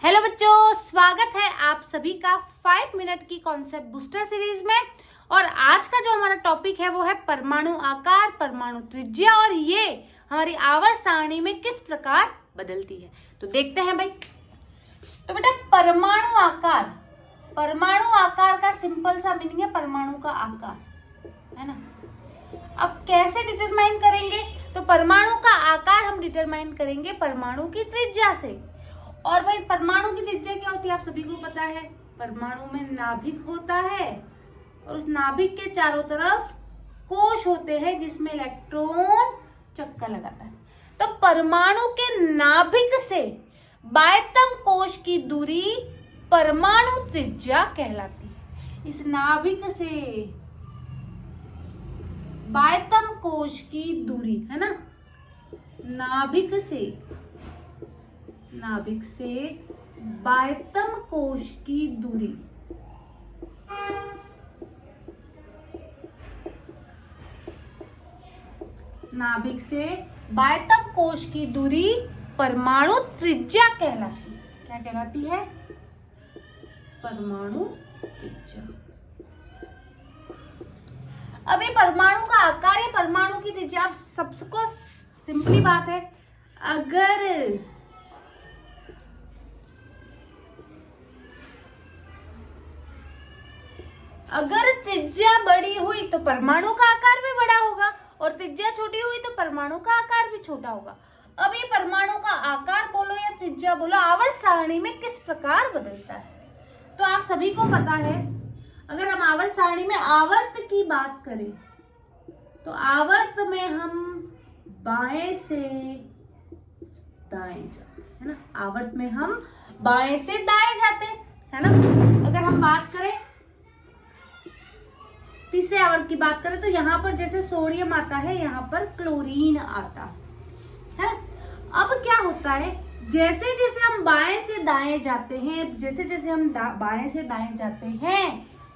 Hello बच्चों, स्वागत है आप सभी का 5 मिनट की कॉन्सेप्ट बूस्टर सीरीज में। और आज का जो हमारा टॉपिक है वो है परमाणु आकार, परमाणु त्रिज्या और ये हमारी आवर्त सारणी में किस प्रकार बदलती है। तो देखते हैं भाई। तो बेटा परमाणु आकार का सिंपल सा मीनिंग है परमाणु का आकार, है ना। अब कैसे डिटरमाइन करेंगे? तो परमाणु का आकार हम डिटरमाइन करेंगे परमाणु की त्रिज्या से। और भाई परमाणु की त्रिज्या क्या होती है आप सभी को पता है। परमाणु में नाभिक होता है और उस नाभिक के चारों तरफ कोश होते हैं जिसमें इलेक्ट्रॉन चक्कर लगाता है। तो परमाणु के नाभिक से बाह्यतम कोश की दूरी परमाणु त्रिज्या कहलाती है। इस नाभिक से बाह्यतम कोश की दूरी, है ना, नाभिक से बाह्यतम कोश की दूरी परमाणु त्रिज्या कहलाती है। क्या कहलाती है? परमाणु त्रिज्या। अभी परमाणु का आकार या परमाणु की त्रिज्या, आप सबको सिंपली बात है, अगर त्रिज्या बड़ी हुई तो परमाणु का आकार भी बड़ा होगा और त्रिज्या छोटी हुई तो परमाणु का आकार भी छोटा होगा। अब ये परमाणु का आकार बोलो या त्रिज्या बोलो आवर्त सारणी में किस प्रकार बदलता है। तो आप सभी को पता है, अगर हम आवर्त सारणी में आवर्त की बात करें तो आवर्त में हम बाएं से दाएं जाते हैं, है ना। आवर्त में हम बाएं से दाएं जाते हैं, है ना। अगर हम बात करें तीसरे आवर्त की बात करें तो यहाँ पर जैसे सोडियम आता है यहाँ पर क्लोरीन आता है ना। अब क्या होता है, जैसे जैसे हम बाएं से दाएं जाते हैं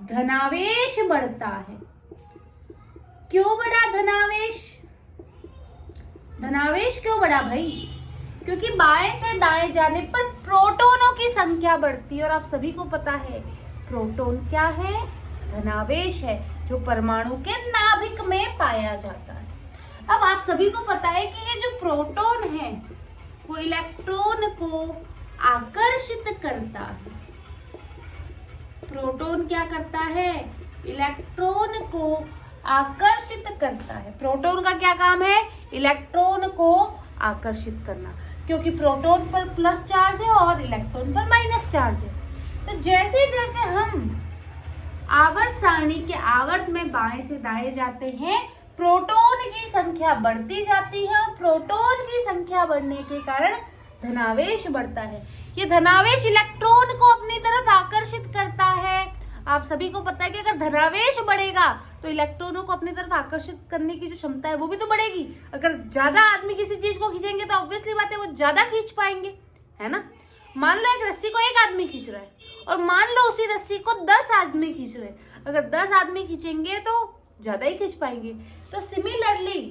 धनावेश बढ़ता है। क्यों बढ़ा धनावेश क्यों बढ़ा भाई? क्योंकि बाएं से दाएं जाने पर प्रोटॉनों की संख्या बढ़ती है और आप सभी को पता है प्रोटॉन क्या है? धनावेश है जो परमाणु के नाभिक में पाया जाता है। अब आप सभी को पता है कि ये जो प्रोटॉन है वो इलेक्ट्रॉन को आकर्षित करता है। प्रोटॉन क्या करता है? इलेक्ट्रॉन को आकर्षित करता है। प्रोटॉन का क्या काम है? इलेक्ट्रॉन को आकर्षित करना, क्योंकि प्रोटॉन पर प्लस चार्ज है और इलेक्ट्रॉन पर माइनस चार्ज है। तो जैसे जैसे हम आवर्त सारणी के आवर्त में बाएं से दाएं जाते हैं प्रोटॉन की संख्या बढ़ती जाती है और प्रोटॉन की संख्या बढ़ने के कारण धनावेश बढ़ता है। ये धनावेश इलेक्ट्रॉन को अपनी तरफ आकर्षित करता है। आप सभी को पता है कि अगर धनावेश बढ़ेगा तो इलेक्ट्रॉनों को अपनी तरफ आकर्षित करने की जो क्षमता है वो भी तो बढ़ेगी। अगर ज्यादा आदमी किसी चीज को खींचेंगे तो ऑब्वियसली बात है वो ज्यादा खींच पाएंगे, है ना। मान लो एक रस्सी को एक आदमी खींच रहा है और मान लो उसी रस्सी को 10 आदमी खींच रहे हैं। अगर 10 आदमी खींचेंगे तो ज्यादा ही खींच पाएंगे। तो सिमिलरली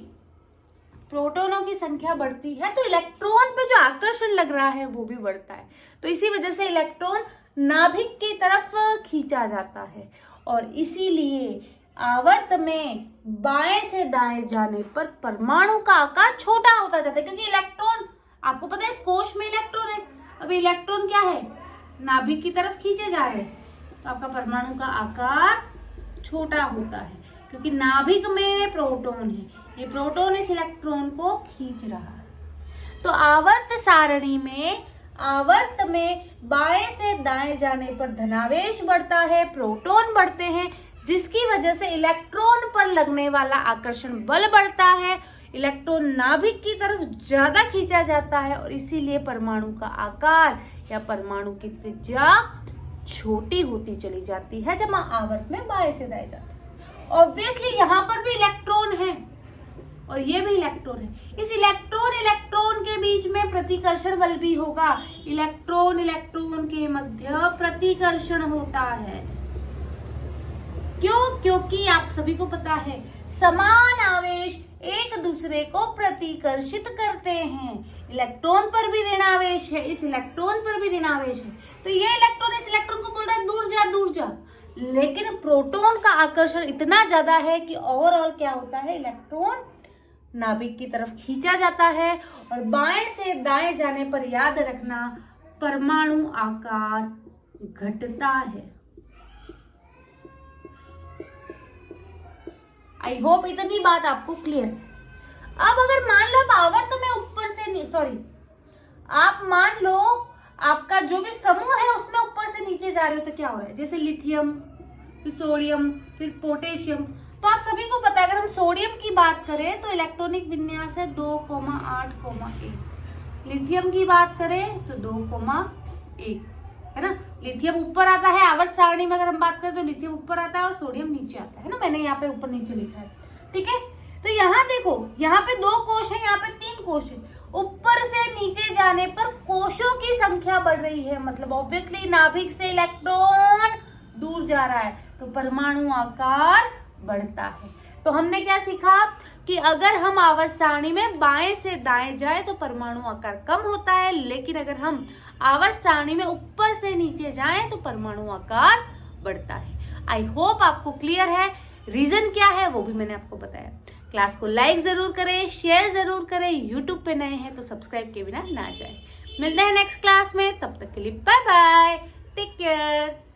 प्रोटॉनों की संख्या बढ़ती है तो इलेक्ट्रॉन पे जो आकर्षण लग रहा है वो भी बढ़ता है। तो इसी वजह से इलेक्ट्रॉन नाभिक की तरफ खींचा जाता है और इसीलिए आवर्त में बाएं से दाएं जाने पर परमाणु का आकार छोटा होता जाता है, क्योंकि इलेक्ट्रॉन, आपको पता है इस कोश में इलेक्ट्रॉन है। अब इलेक्ट्रॉन क्या है? नाभिक की तरफ खींचे जा रहे हैं तो आपका परमाणु का आकार छोटा होता है, क्योंकि नाभिक में प्रोटॉन है। ये प्रोटॉन इस इलेक्ट्रॉन को खींच रहा है। तो आवर्त सारणी में आवर्त में बाएं से दाएं जाने पर धनावेश बढ़ता है, प्रोटॉन बढ़ते हैं, जिसकी वजह से इलेक्ट्रॉन पर लगने वाला आकर्षण बल बढ़ता है। इलेक्ट्रॉन नाभिक की तरफ ज्यादा खींचा जाता है और इसीलिए परमाणु का आकार या परमाणु की त्रिज्या छोटी होती चली जाती है जब हम आवर्त में बाएं से दाएं जाते हैं। ऑब्वियसली यहाँ पर भी इलेक्ट्रॉन है और ये भी इलेक्ट्रॉन है। इस इलेक्ट्रॉन के बीच में प्रतिकर्षण बल भी होगा। इलेक्ट्रॉन के मध्य प्रतिकर्षण होता है। क्यों? क्योंकि आप सभी को पता है समान आवेश एक दूसरे को प्रतिकर्षित करते हैं। इलेक्ट्रॉन पर भी ऋणावेश है, इस इलेक्ट्रॉन पर भी ऋणावेश है, तो ये इलेक्ट्रॉन इस इलेक्ट्रॉन को बोल रहा है दूर जा दूर जा। लेकिन प्रोटॉन का आकर्षण इतना ज्यादा है कि ओवरऑल क्या होता है, इलेक्ट्रॉन नाभिक की तरफ खींचा जाता है और बाएं से दाएं जाने पर याद रखना परमाणु आकार घटता है। आई होप इतनी बात आपको क्लियर है। अब अगर मान लो आवर्त में ऊपर से आप मान लो आपका जो भी समूह है उसमें ऊपर से नीचे जा रहे हो तो क्या हो रहा है, जैसे लिथियम, फिर सोडियम, फिर पोटेशियम। तो आप सभी को पता है अगर हम सोडियम की बात करें तो इलेक्ट्रॉनिक विन्यास है 2,8,1। लिथियम की बात करें तो 2,1 है ना। लिथियम ऊपर आता है आवर्त सारणी में, अगर हम बात करें तो लिथियम ऊपर आता है और सोडियम नीचे आता है ना। मैंने यहाँ पे ऊपर नीचे लिखा है, ठीक है। तो यहाँ देखो, यहाँ पे 2 कोश है, यहाँ पे 3 कोश है। ऊपर से नीचे जाने पर कोशों की संख्या बढ़ रही है, मतलब ऑब्वियसली नाभिक से इलेक्ट्रॉन दूर जा रहा है तो परमाणु आकार बढ़ता है। तो हमने क्या सीखा कि अगर हम आवर्त सारणी में बाएं से दाएं जाए तो परमाणु आकार कम होता है, लेकिन अगर हम आवर्त सारणी में ऊपर से नीचे जाएं तो परमाणु आकार बढ़ता है। आई होप आपको क्लियर है। रीजन क्या है वो भी मैंने आपको बताया। क्लास को लाइक जरूर करें, शेयर जरूर करें। यूट्यूब पे नए हैं तो सब्सक्राइब के बिना ना जाए। मिलते हैं नेक्स्ट क्लास में, तब तक के लिए बाय बाय, टेक केयर।